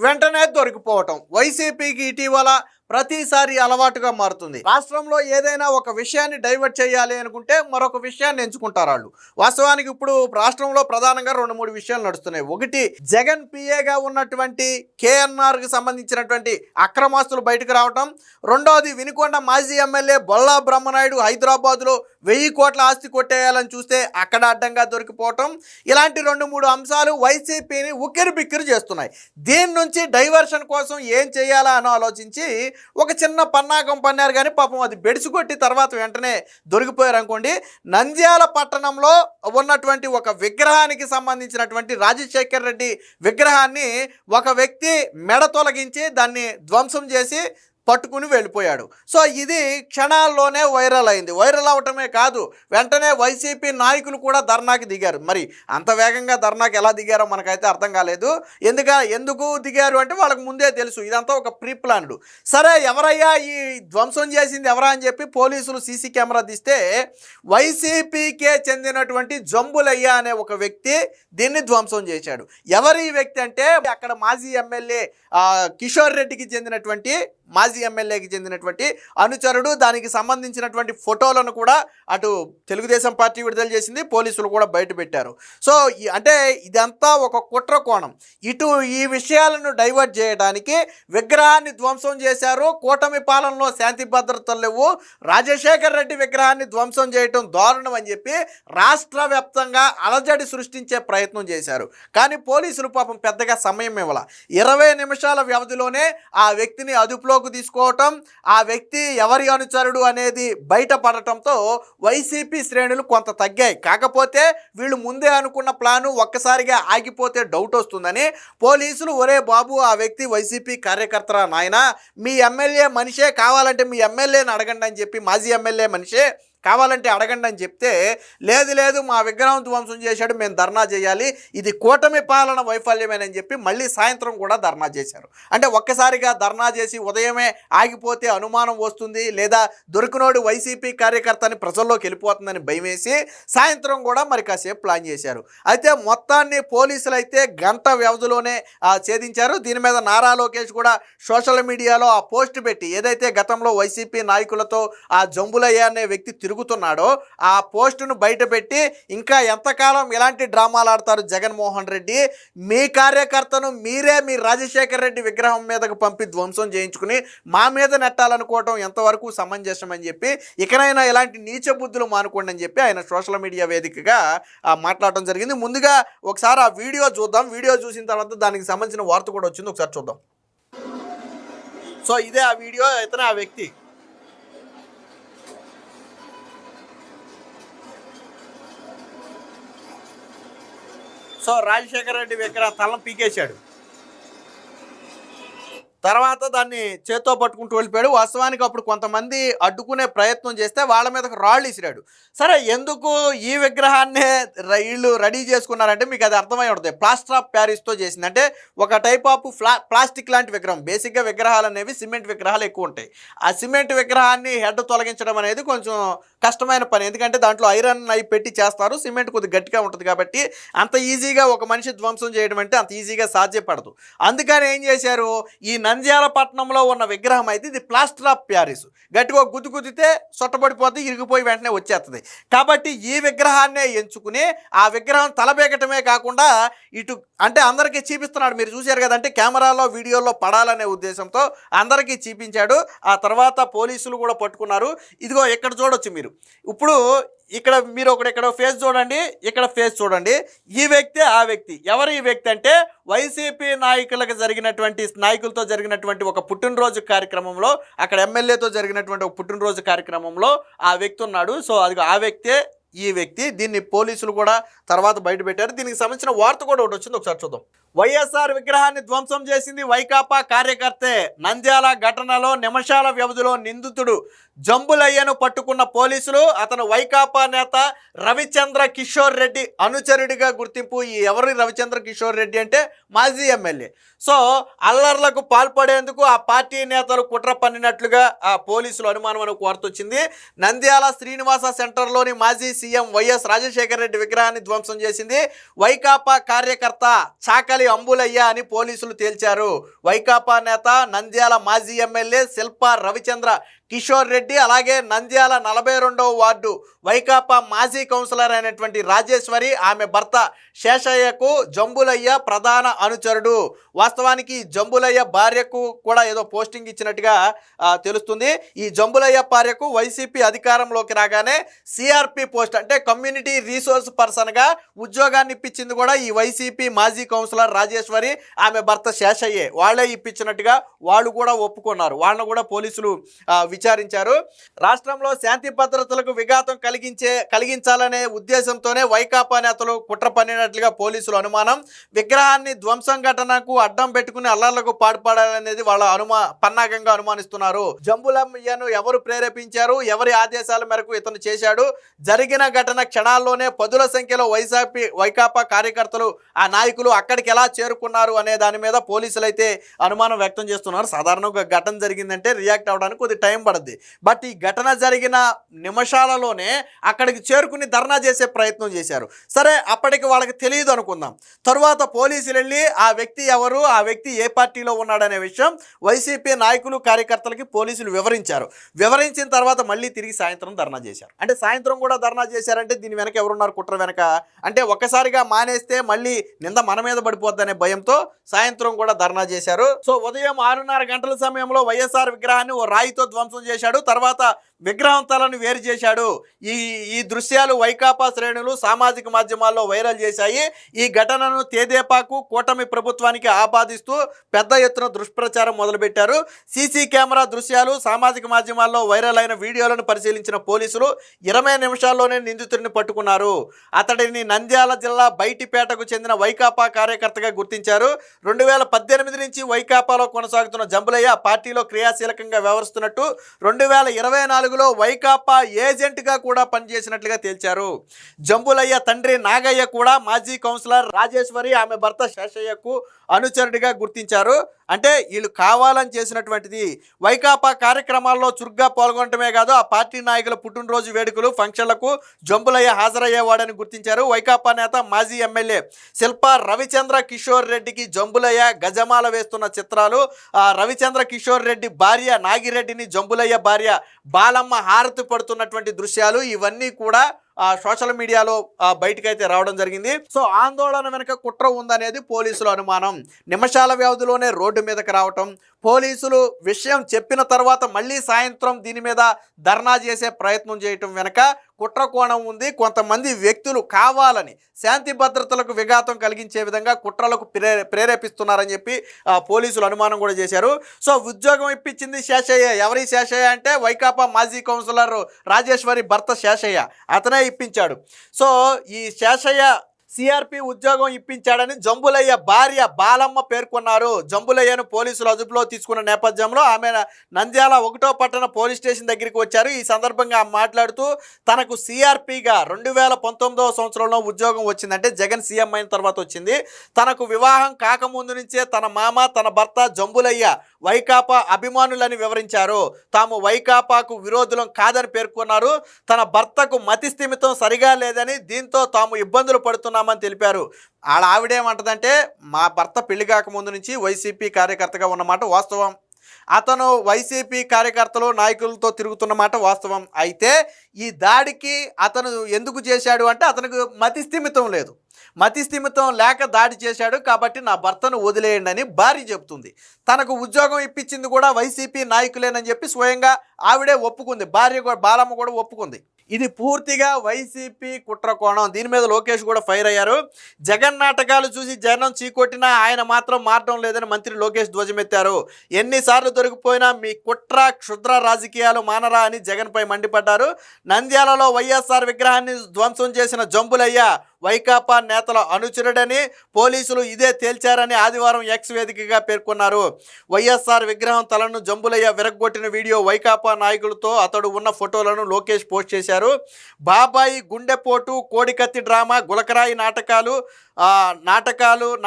వెంటనే దొరికిపోవటం వైసీపీకి ఇటీవల ప్రతిసారి అలవాటుగా మారుతుంది. రాష్ట్రంలో ఏదైనా ఒక విషయాన్ని డైవర్ట్ చేయాలి అనుకుంటే మరొక విషయాన్ని ఎంచుకుంటారు వాళ్ళు. వాస్తవానికి ఇప్పుడు రాష్ట్రంలో ప్రధానంగా 2-3 విషయాలు నడుస్తున్నాయి. ఒకటి, జగన్ పిఏగా ఉన్నటువంటి కేఎన్ఆర్కి సంబంధించినటువంటి అక్రమాస్తులు బయటకు రావటం. రెండవది, వినుకొండ మాజీ ఎమ్మెల్యే బొల్లా బ్రహ్మనాయుడు హైదరాబాద్లో 1000 కోట్ల ఆస్తి కొట్టేయాలని చూస్తే అక్కడ అడ్డంగా దొరికిపోవటం. ఇలాంటి 2-3 అంశాలు వైసీపీని ఉక్కిరి బిక్కిరి చేస్తున్నాయి. దీని నుంచి డైవర్షన్ కోసం ఏం చేయాలా అని ఆలోచించి ఒక చిన్న పన్నాగం పన్నారు. కానీ పాపం అది బెడిసికొట్టి తర్వాత వెంటనే దొరికిపోయారు అనుకోండి. నంద్యాల పట్టణంలో ఉన్నటువంటి ఒక విగ్రహానికి సంబంధించినటువంటి రాజశేఖర్ రెడ్డి విగ్రహాన్ని ఒక వ్యక్తి మెడ తొలగించి దాన్ని ధ్వంసం చేసి పట్టుకుని వెళ్ళిపోయాడు. సో ఇది క్షణాల్లోనే వైరల్ అయింది. వైరల్ అవటమే కాదు, వెంటనే వైసీపీ నాయకులు కూడా ధర్నాకి దిగారు. మరి అంత వేగంగా ధర్నాకి ఎలా దిగారో మనకైతే అర్థం కాలేదు. ఎందుకు దిగారు అంటే వాళ్ళకు ముందే తెలుసు ఇదంతా ఒక ప్రీ ప్లాన్డ్. సరే, ఎవరయ్యా ఈ ధ్వంసం చేసింది ఎవరా అని చెప్పి పోలీసులు సీసీ కెమెరా తీస్తే వైసీపీకే చెందినటువంటి జంబులయ్య అనే ఒక వ్యక్తి దీన్ని ధ్వంసం చేశాడు. ఎవరు ఈ వ్యక్తి అంటే అక్కడ మాజీ ఎమ్మెల్యే కిషోర్ రెడ్డికి చెందినటువంటి అనుచరుడు. దానికి సంబంధించినటువంటి ఫోటోలను కూడా అటు తెలుగుదేశం పార్టీ విడుదల చేసింది, పోలీసులు కూడా బయట పెట్టారు. సో అంటే ఇదంతా ఒక కుట్ర కోణం. ఇటు ఈ విషయాలను డైవర్ట్ చేయడానికి విగ్రహాన్ని ధ్వంసం చేశారు. కూటమి పాలనలో శాంతి భద్రతలు లేవు, రాజశేఖర్ రెడ్డి విగ్రహాన్ని ధ్వంసం చేయటం దారుణం అని చెప్పి రాష్ట్ర వ్యాప్తంగా అలజడి సృష్టించే ప్రయత్నం చేశారు. కానీ పోలీసులు పాపం పెద్దగా సమయం ఇవ్వాల. 20 నిమిషాల వ్యవధిలోనే ఆ వ్యక్తిని అదుపులోకి తీసుకోవటం, ఆ వ్యక్తి ఎవరి అనుచరుడు అనేది బయటపడటంతో వైసీపీ శ్రేణులు కొంత తగ్గాయి. కాకపోతే వీళ్ళు ముందే అనుకున్న ప్లాను ఒక్కసారిగా ఆగిపోతే డౌట్ వస్తుందని పోలీసులు, ఒరే బాబు ఆ వ్యక్తి వైసీపీ కార్యకర్త నాయన, మీ ఎమ్మెల్యే మనిషే, కావాలంటే మీ ఎమ్మెల్యేని అడగండి అని చెప్పి, మాజీ ఎమ్మెల్యే మనిషే కావాలంటే అడగండి అని చెప్తే, లేదు మా విగ్రహం ధ్వంసం చేశాడు, మేము ధర్నా చేయాలి, ఇది కూటమి పాలన వైఫల్యమేనని చెప్పి మళ్ళీ సాయంత్రం కూడా ధర్నా చేశారు. అంటే ఒక్కసారిగా ధర్నా చేసి ఉదయమే ఆగిపోతే అనుమానం వస్తుంది, లేదా దొరికినోడు వైసీపీ కార్యకర్తని ప్రజల్లోకి వెళ్ళిపోతుందని భయమేసి సాయంత్రం కూడా మరి కాసేపు ప్లాన్ చేశారు. అయితే మొత్తాన్ని పోలీసులు అయితే గంట వ్యవధిలోనే ఛేదించారు. దీని మీద నారా లోకేష్ కూడా సోషల్ మీడియాలో ఆ పోస్ట్ పెట్టి, ఏదైతే గతంలో వైసీపీ నాయకులతో ఆ జంబులయ్య అనే వ్యక్తి తిరుగుతున్నాడో ఆ పోస్టును బయటపెట్టి, ఇంకా ఎంతకాలం ఇలాంటి డ్రామాలు ఆడతారు జగన్మోహన్ రెడ్డి, మీ కార్యకర్తను మీరే మీ రాజశేఖర్ రెడ్డి విగ్రహం మీదకు పంపి ధ్వంసం చేయించుకుని మా మీద నెట్టాలనుకోవటం ఎంతవరకు సమంజసం అని చెప్పి, ఇకనైనా ఇలాంటి నీచ బుద్ధులు మానుకోండి అని చెప్పి ఆయన సోషల్ మీడియా వేదికగా మాట్లాడటం జరిగింది. ముందుగా ఒకసారి ఆ వీడియో చూద్దాం. వీడియో చూసిన తర్వాత దానికి సంబంధించిన వార్త కూడా వచ్చింది, ఒకసారి చూద్దాం. సో ఇదే ఆ వీడియో, ఇతనే ఆ వ్యక్తి. సో రాజశేఖర రెడ్డి విగ్రహం తలను పీకేశాడు, తర్వాత దాన్ని చేత్తో పట్టుకుంటూ వెళ్ళిపోయాడు. వాస్తవానికి అప్పుడు కొంతమంది అడ్డుకునే ప్రయత్నం చేస్తే వాళ్ళ మీదకు రాళ్ళు ఇసిరాడు. సరే, ఎందుకు ఈ విగ్రహాన్నే వీళ్ళు రెడీ చేసుకున్నారంటే మీకు అది అర్థమై ఉంటుంది. ప్లాస్టర్ ఆఫ్ ప్యారిస్తో చేసింది, అంటే ఒక టైప్ ఆఫ్ ప్లాస్టిక్ లాంటి విగ్రహం. బేసిక్గా విగ్రహాలు అనేవి సిమెంట్ విగ్రహాలు ఎక్కువ ఉంటాయి. ఆ సిమెంట్ విగ్రహాన్ని హెడ్ తొలగించడం అనేది కొంచెం కష్టమైన పని, ఎందుకంటే దాంట్లో ఐరన్ అయి పెట్టి చేస్తారు. సిమెంట్ కొద్దిగా గట్టిగా ఉంటుంది కాబట్టి అంత ఈజీగా ఒక మనిషి ధ్వంసం చేయడం అంటే అంత ఈజీగా సాధ్యపడదు. అందుకని ఏం చేశారు, ఈ నంద్యాల పట్టణంలో ఉన్న విగ్రహం అయితే ఇది ప్లాస్టర్ ఆఫ్ ప్యారిస్, గట్టిగా గుద్దితే సొట్టబడిపోతే ఇరిగిపోయి వెంటనే వచ్చేస్తుంది. కాబట్టి ఈ విగ్రహాన్నే ఎంచుకుని ఆ విగ్రహం తలబేకటమే కాకుండా ఇటు అంటే అందరికీ చూపిస్తున్నాడు. మీరు చూశారు కదంటే కెమెరాలో వీడియోలో పడాలనే ఉద్దేశంతో అందరికీ చూపించాడు. ఆ తర్వాత పోలీసులు కూడా పట్టుకున్నారు. ఇదిగో ఇక్కడ చూడొచ్చు మీరు. ఇప్పుడు ఇక్కడ మీరు ఇక్కడ ఫేస్ చూడండి, ఇక్కడ ఫేస్ చూడండి. ఈ వ్యక్తి ఆ వ్యక్తి. ఎవరు ఈ వ్యక్తి అంటే వైసీపీ నాయకులతో జరిగినటువంటి ఒక పుట్టినరోజు కార్యక్రమంలో, అక్కడ ఎమ్మెల్యేతో జరిగినటువంటి ఒక పుట్టినరోజు కార్యక్రమంలో ఆ వ్యక్తి ఉన్నాడు. సో అది ఆ వ్యక్తే ఈ వ్యక్తి. దీన్ని పోలీసులు కూడా తర్వాత బయటపెట్టారు. దీనికి సంబంధించిన వార్త కూడా ఒకటి వచ్చింది, ఒకసారి చూద్దాం. వైఎస్ఆర్ విగ్రహాన్ని ధ్వంసం చేసింది వైకాపా కార్యకర్తే. నంద్యాల ఘటనలో నిమిషాల వ్యవధిలో నిందితుడు జంబులయ్యను పట్టుకున్న పోలీసులు. అతను వైకాపా నేత రవిచంద్ర కిషోర్ రెడ్డి అనుచరుడిగా గుర్తింపు. ఈ ఎవరి రవిచంద్ర కిషోర్ రెడ్డి అంటే మాజీ ఎమ్మెల్యే. సో అల్లర్లకు పాల్పడేందుకు ఆ పార్టీ నేతలు కుట్ర పన్నినట్లుగా ఆ పోలీసులు అనుమానం అని వార్త వచ్చింది. నంద్యాల శ్రీనివాస సెంటర్లోని మాజీ సీఎం వైఎస్ రాజశేఖర రెడ్డి విగ్రహాన్ని ధ్వంసం చేసింది వైకాపా కార్యకర్త చాకలి కొడాలి అంబులయ్య అని పోలీసులు తేల్చారు. వైకాపా నేత నంద్యాల మాజీ ఎమ్మెల్యే శిల్పా రవిచంద్ర కిషోర్ రెడ్డి, అలాగే నంద్యాల 42వ వార్డు వైకాపా మాజీ కౌన్సిలర్ అయినటువంటి రాజేశ్వరి, ఆమె భర్త శేషయ్యకు జంబులయ్య ప్రధాన అనుచరుడు. వాస్తవానికి జంబులయ్య భార్యకు కూడా ఏదో పోస్టింగ్ ఇచ్చినట్టుగా తెలుస్తుంది. ఈ జంబులయ్య భార్యకు వైసీపీ అధికారంలోకి రాగానే సిఆర్పి పోస్ట్ అంటే కమ్యూనిటీ రీసోర్స్ పర్సన్గా ఉద్యోగాన్ని ఇప్పించింది కూడా ఈ వైసీపీ మాజీ కౌన్సిలర్ రాజేశ్వరి, ఆమె భర్త శేషయ్యే. వాళ్ళే ఇప్పించినట్టుగా వాళ్ళు కూడా ఒప్పుకున్నారు. వాళ్ళను కూడా పోలీసులు విచారించారు. రాష్ట్రంలో శాంతి భద్రతలకు విఘాతం కలిగించాలనే ఉద్దేశంతోనే వైకాపా నేతలు కుట్ర పన్నినట్లుగా పోలీసులు అనుమానం. విగ్రహాన్ని ధ్వంసం ఘటనకు అడ్డం పెట్టుకుని అల్లర్లకు పాల్పడాలనేది వాళ్ళ పన్నాగంగా అనుమానిస్తున్నారు. జంబులయ్యను ఎవరు ప్రేరేపించారు, ఎవరి ఆదేశాల మేరకు ఇతను చేశాడు, జరిగిన ఘటన క్షణాల్లోనే పదుల సంఖ్యలో వైకాపా కార్యకర్తలు, ఆ నాయకులు అక్కడికి ఎలా చేరుకున్నారు అనే దాని మీద పోలీసులు అయితే అనుమానం వ్యక్తం చేస్తున్నారు. సాధారణంగా ఘటన జరిగిందంటే రియాక్ట్ అవ్వడానికి కొద్ది టైం పడుతుంది. బట్ ఈ ఘటన జరిగిన నిమిషాలలోనే అక్కడికి చేరుకుని ధర్నా చేసే ప్రయత్నం చేశారు. సరే, అప్పటికి వాళ్ళకి తెలియదు అనుకుందాం. తరువాత పోలీసులు వెళ్ళి ఆ వ్యక్తి ఎవరు, ఆ వ్యక్తి ఏ పార్టీలో ఉన్నాడనే విషయం వైసీపీ నాయకులు కార్యకర్తలకి పోలీసులు వివరించారు. వివరించిన తర్వాత మళ్ళీ తిరిగి సాయంత్రం ధర్నా చేశారు. అంటే సాయంత్రం కూడా ధర్నా చేశారంటే దీని వెనక ఎవరున్నారు, కుట్ర వెనక? అంటే ఒక్కసారిగా మానేస్తే మళ్ళీ నింద మన మీద పడిపోద్దనే భయంతో సాయంత్రం కూడా ధర్నా చేశారు. సో ఉదయం 6:30 గంటల సమయంలో వైఎస్ఆర్ విగ్రహాన్ని ఓ రాయితో ధ్వంసం చేశాడు. తర్వాత విగ్రహం తలను వేరు చేశాడు. ఈ దృశ్యాలు వైకాపా శ్రేణులు సామాజిక మాధ్యమాల్లో వైరల్ చేశాయి. ఈ ఘటనను తేదేపాకు, కూటమి ప్రభుత్వానికి ఆపాదిస్తూ పెద్ద ఎత్తున దుష్ప్రచారం మొదలుపెట్టారు. సీసీ కెమెరా దృశ్యాలు, సామాజిక మాధ్యమాల్లో వైరల్ అయిన వీడియోలను పరిశీలించిన పోలీసులు 20 నిమిషాల్లోనే నిందితుడిని పట్టుకున్నారు. అతడిని నంద్యాల జిల్లా బైటిపేటకు చెందిన వైకాపా కార్యకర్తగా గుర్తించారు. 2018 నుంచి వైకాపాలో కొనసాగుతున్న జంబులయ్య పార్టీలో క్రియాశీలకంగా వ్యవహరిస్తున్నట్టు 2024లో వైకాపా ఏజెంట్గా కూడా పనిచేసినట్లుగా తేల్చారు. జంబులయ్య తండ్రి నాగయ్య కూడా మాజీ కౌన్సిలర్ రాజేశ్వరి, ఆమె భర్త శేషయ్యకు అనుచరుడిగా గుర్తించారు. అంటే వీళ్ళు కావాలని చేసినటువంటిది. వైకాపా కార్యక్రమాల్లో చురుగ్గా పాల్గొనటమే కాదు, ఆ పార్టీ నాయకుల పుట్టినరోజు వేడుకలు, ఫంక్షన్లకు జంబులయ్య హాజరయ్యేవాడని గుర్తించారు. వైకాపా నేత మాజీ ఎమ్మెల్యే శిల్పా రవిచంద్ర కిషోర్ రెడ్డికి జంబులయ్య గజమాల వేస్తున్న చిత్రాలు, రవిచంద్ర కిషోర్ రెడ్డి భార్య నాగిరెడ్డిని జంబులయ్య భార్య బాలమ్మ హారతి పడుతున్నటువంటి దృశ్యాలు, ఇవన్నీ కూడా సోషల్ మీడియాలో బయటకైతే రావడం జరిగింది. సో ఆందోళన వెనుక కుట్ర ఉందనేది పోలీసుల అనుమానం. నిమిషాల వ్యవధిలోనే రోడ్డు మీదకి రావటం, పోలీసులు విషయం చెప్పిన తర్వాత మళ్ళీ సాయంత్రం దీని మీద ధర్నా చేసే ప్రయత్నం చేయటం వెనుక కుట్ర కోణం ఉంది. కొంతమంది వ్యక్తులు కావాలని శాంతి భద్రతలకు విఘాతం కలిగించే విధంగా కుట్రలకు ప్రేరేపిస్తున్నారని చెప్పి పోలీసులు అనుమానం కూడా చేశారు. సో ఉద్యోగం ఇప్పించింది శేషయ్య. ఎవరి శేషయ్య అంటే వైకాపా మాజీ కౌన్సిలర్ రాజేశ్వరి భర్త శేషయ్య, అతనే ఇప్పించాడు. సో ఈ శేషయ్య సిఆర్పి ఉద్యోగం ఇప్పించాడని జంబులయ్య భార్య బాలమ్మ పేర్కొన్నారు. జంబులయ్యను పోలీసులు అదుపులో తీసుకున్న నేపథ్యంలో ఆమె నంద్యాల 1వ పట్టణ పోలీస్ స్టేషన్ దగ్గరికి వచ్చారు. ఈ సందర్భంగా మాట్లాడుతూ తనకు సిఆర్పిగా 2019వ సంవత్సరంలో ఉద్యోగం వచ్చిందంటే జగన్ సీఎం అయిన తర్వాత వచ్చింది. తనకు వివాహం కాకముందు నుంచే తన మామ, తన భర్త జంబులయ్య వైకాపా అభిమానులని వివరించారు. తాము వైకాపాకు విరోధులం కాదని పేర్కొన్నారు. తన భర్తకు మతిస్థిమితం సరిగా లేదని, దీంతో తాము ఇబ్బందులు పడుతున్నామని తెలిపారు. ఆవిడేమంటదంటే, మా భర్త పెళ్లి కాకముందు నుంచి వైసీపీ కార్యకర్తగా ఉన్నమాట వాస్తవం, అతను వైసీపీ కార్యకర్తలు నాయకులతో తిరుగుతున్నమాట వాస్తవం. అయితే ఈ దాడికి అతను ఎందుకు చేశాడు అంటే అతనికి మతిస్థిమితం లేదు, మతిస్థిమితం లేక దాడి చేశాడు కాబట్టి నా భర్తను వదిలేయండి అని భార్య చెప్తుంది. తనకు ఉద్యోగం ఇప్పించింది కూడా వైసీపీ నాయకులేనని చెప్పి స్వయంగా ఆవిడే ఒప్పుకుంది. భార్య బాలమ్మ కూడా ఒప్పుకుంది. ఇది పూర్తిగా వైసీపీ కుట్ర కోణం. దీని మీద లోకేష్ కూడా ఫైర్ అయ్యారు. జగన్ నాటకాలు చూసి జనం చీకొట్టినా ఆయన మాత్రం మారడం లేదని మంత్రి లోకేష్ ధ్వజమెత్తారు. ఎన్నిసార్లు దొరికిపోయినా మీ కుట్ర క్షుద్ర రాజకీయాలు మానరా అని జగన్పై మండిపడ్డారు. నంద్యాలలో వైఎస్ఆర్ విగ్రహాన్ని ధ్వంసం చేసిన జంబులయ్య వైకాపా నేతల అనుచరుడని పోలీసులు ఇదే తేల్చారని ఆదివారం ఎక్స్ వేదికగా పేర్కొన్నారు. వైఎస్ఆర్ విగ్రహం తలను జంబులయ్య విరగ్గొట్టిన వీడియో, వైకాపా నాయకులతో అతడు ఉన్న ఫోటోలను లోకేష్ పోస్ట్ చేశారు. బాబాయి, గుండెపోటు, కోడికత్తి డ్రామా, గులకరాయి నాటకాలు,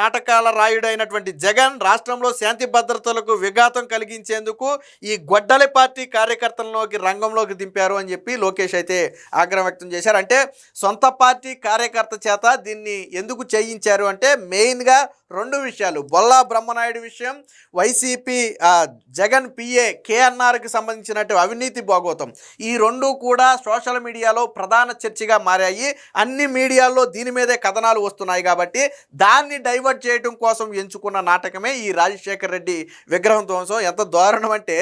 నాటకాల రాయుడైనటువంటి జగన్ రాష్ట్రంలో శాంతి భద్రతలకు విఘాతం కలిగించేందుకు ఈ గొడ్డలి పార్టీ కార్యకర్తలలోకి రంగంలోకి దింపారు అని చెప్పి లోకేష్ అయితే ఆగ్రహం వ్యక్తం చేశారు. అంటే సొంత పార్టీ కార్యకర్త చేత దీన్ని ఎందుకు చేయించారు అంటే మెయిన్గా రెండు విషయాలు, బొల్లా బ్రహ్మనాయుడు విషయం, వైసీపీ జగన్ పిఏ కేఎన్ఆర్కి సంబంధించినట్టు అవినీతి భాగోతం, ఈ రెండు కూడా సోషల్ మీడియాలో ప్రధాన చర్చగా మారాయి. అన్ని మీడియాల్లో దీని మీదే కథనాలు వస్తున్నాయి కాబట్టి దాన్ని డైవర్ట్ చేయడం కోసం ఎంచుకున్న నాటకమే ఈ రాజశేఖర్ రెడ్డి విగ్రహం ధ్వంసం. ఎంత దారుణం అంటే